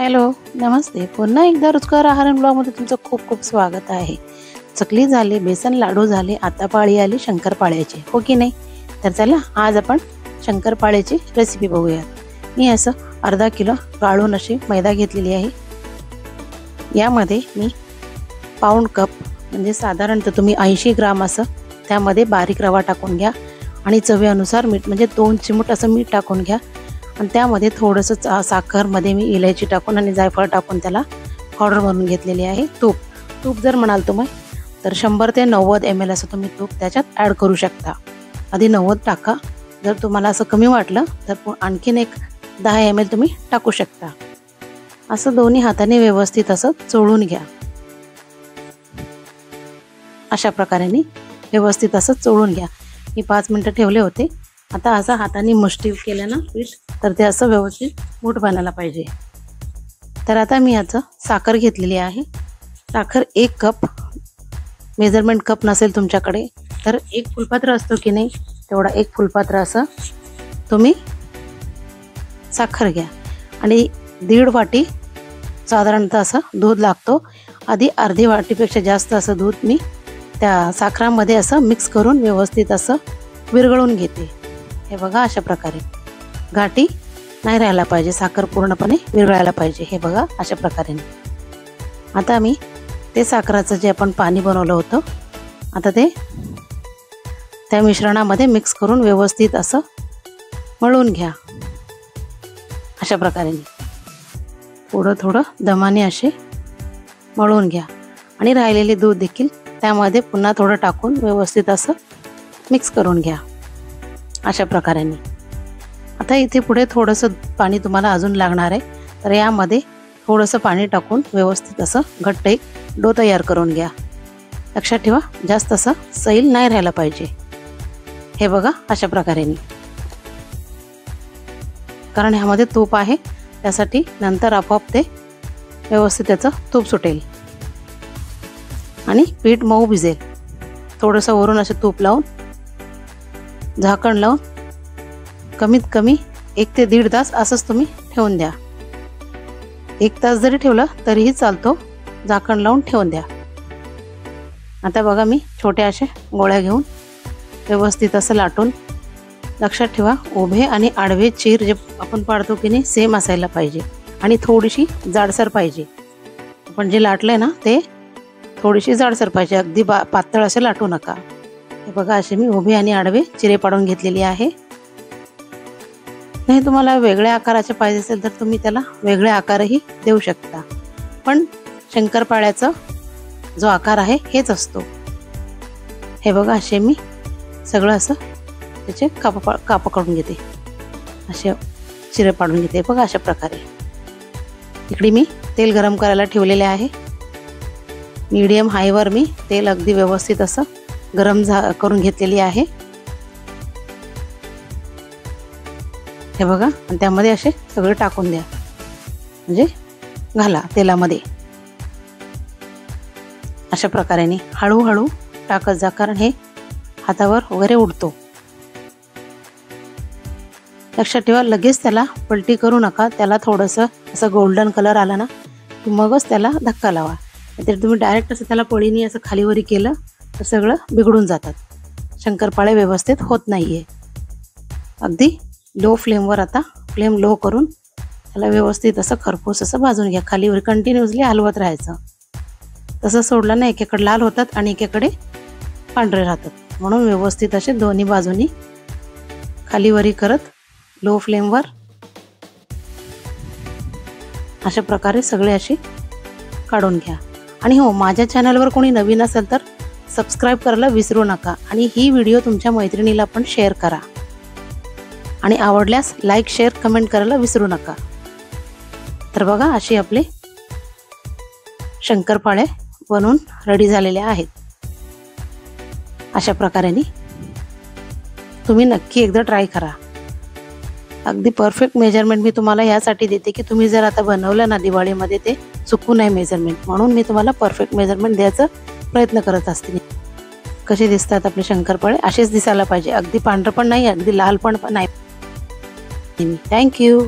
Hello, नमस्ते. पुन्हा एकदा रुचकर आहार ब्लॉगमध्ये तुमचं खूप खूप स्वागत आहे. चकली झाली, बेसन लाडू झाले, आता पाळी आली शंकरपाळ्याची, हो की नाही? तर चला आज आपण शंकरपाळ्याची रेसिपी बघूयात. मी असं अर्धा किलो गाळून अशी मैदा घेतलेली आहे. यामध्ये मी पाऊण कप म्हणजे साधारणतः तुम्ही 80 ग्राम असं त्यामध्ये बारीक रवा टाकून घ्या आणि चवीनुसार मीठ म्हणजे 2 चिमूट असं मीठ टाकून घ्या आणि त्यामध्ये थोडंसं साखरमध्ये मी इलायची टाकून आणि जायफळ टाकून त्याला पावडर बनवून घेतलेली आहे. तूप जर म्हणाल तुम्ही तर 100 ते 90 ml असं तुम्ही तूप त्याच्यात ॲड करू शकता. आधी 90 टाका. जर तुम्हाला असं कमी वाटलं तर आणखीन एक 10 ml तुम्ही टाकू शकता. असं दोन्ही हाताने व्यवस्थित असं चोळून घ्या. अशा प्रकारे व्यवस्थित असं चोळून घ्या. मी 5 मिनिटं ठेवले होते. आता असं हाताने मुष्टी केलं ना पीठ तर ते असं व्यवस्थित मूठ बनायला पाहिजे. तर आता मी याचं साखर घेतलेली आहे. साखर 1 कप, मेजरमेंट कप नसेल तुमच्याकडे तर 1 फुलपात्र असतो की नाही तेवढा 1 फुलपात्र असं तुम्ही साखर घ्या आणि 1.5 वाटी साधारणतः असं दूध लागतो. आधी अर्धी वाटीपेक्षा जास्त असं दूध मी त्या साखरामध्ये असं मिक्स करून व्यवस्थित असं विरघळून घेते. हे बघा अशा प्रकारे गाठी नाही राहायला पाहिजे, साखर पूर्णपणे विरघळायला पाहिजे. हे बघा अशा प्रकारे. आता मी ते साखराचं जे आपण पाणी बनवलं होतं आता ते त्या मिश्रणामध्ये मिक्स करून व्यवस्थित असं मळून घ्या. अशा प्रकारे थोडं दमाने असे मळून घ्या आणि राहिलेले दूध देखील त्यामध्ये पुन्हा थोडं टाकून व्यवस्थित असं मिक्स करून घ्या. अशा प्रकारे. आता इथे पुढे थोडंसं पाणी तुम्हाला अजून लागणार आहे तर यामध्ये थोडंसं पाणी टाकून व्यवस्थित असं घट्ट एक डो तयार करून घ्या. लक्षात ठेवा जास्त असं सैल नाही राहायला पाहिजे. हे बघा अशा प्रकारे. कारण ह्यामध्ये तूप आहे त्यासाठी नंतर आपोआप ते व्यवस्थित त्याचं तूप सुटेल आणि पीठ मऊ भिजेल. थोडंसं वरून असं तूप लावून झाकण लावून कमीत कमी 1 ते 1.5 तास असंच तुम्ही ठेवून द्या. 1 तास जरी ठेवला तरीही चालतो. झाकण लावून ठेवून द्या. आता बघा मी छोट्या अशा गोळ्या घेऊन व्यवस्थित असं लाटून, लक्षात ठेवा उभे आणि आडवे चीर जे आपण पाडतो की नाही सेम असायला पाहिजे आणि थोडीशी जाडसर पाहिजे. आपण जे लाटलंय ना ते थोडीशी जाडसर पाहिजे, अगदी पातळ असे लाटू नका. हे बघा असे मी उभे आणि आडवे चिरे पाडून घेतलेली आहे. नाही तुम्हाला वेगळ्या आकाराचे पाहिजे असेल तर तुम्ही त्याला वेगळे आकारही देऊ शकता, पण शंकरपाळ्याचा जो आकार आहे हेच असतो. हे बघा असे मी सगळं असं त्याचे काप काढून घेते, असे चिरे पाडून घेते. बघा अशा प्रकारे. इकडे मी तेल गरम करायला ठेवलेले आहे. मीडियम हायवर मी तेल अगदी व्यवस्थित असं गरम करून घेतलेली आहे. हे बघा आणि त्यामध्ये असे सगळे टाकून द्या, म्हणजे घाला तेलामध्ये. अशा प्रकारे हळूहळू टाकत जा कारण हे हातावर वगैरे उडतो. लक्षात ठेवा लगेच त्याला पलटी करू नका. त्याला थोडंसं असं गोल्डन कलर आला ना की मगच त्याला धक्का लावा. नाहीतर तुम्ही डायरेक्ट असं त्याला पळीने असं खालीवरी केलं तर सगळं बिघडून जातात. शंकरपाळे व्यवस्थित होत नाहीये. अगदी लो फ्लेमवर आता फ्लेम लो करून त्याला व्यवस्थित असं खरपूस असं भाजून घ्या. खालीवर कंटिन्युअसली हलवत राहायचं. तसं सोडलं ना एकीकडे लाल होतात आणि एकीकडे पांढरे राहतात. म्हणून व्यवस्थित असे दोन्ही बाजूनी खालीवरी करत लो फ्लेमवर अशा प्रकारे सगळे असे काढून घ्या. आणि हो, माझ्या चॅनलवर कोणी नवीन असेल तर सबस्क्राईब करायला विसरू नका आणि ही व्हिडिओ तुमच्या मैत्रिणीला पण शेअर करा आणि आवडल्यास लाईक शेअर कमेंट करायला विसरू नका. तर बघा अशी आपले शंकरपाळे बनवून रेडी झालेले आहेत. अशा प्रकारे तुम्ही नक्की एकदा ट्राय करा. अगदी परफेक्ट मेजरमेंट मी तुम्हाला यासाठी देते की तुम्ही जर आता बनवलं ना दिवाळीमध्ये ते चुकू नये मेजरमेंट, म्हणून मी तुम्हाला परफेक्ट मेजरमेंट द्यायचा प्रयत्न करत असते. कसे दिसतात आपले शंकरपाळे असेच दिसायला पाहिजे. अगदी पांढरं पण नाही, अगदी लाल पण नाही. थँक्यू.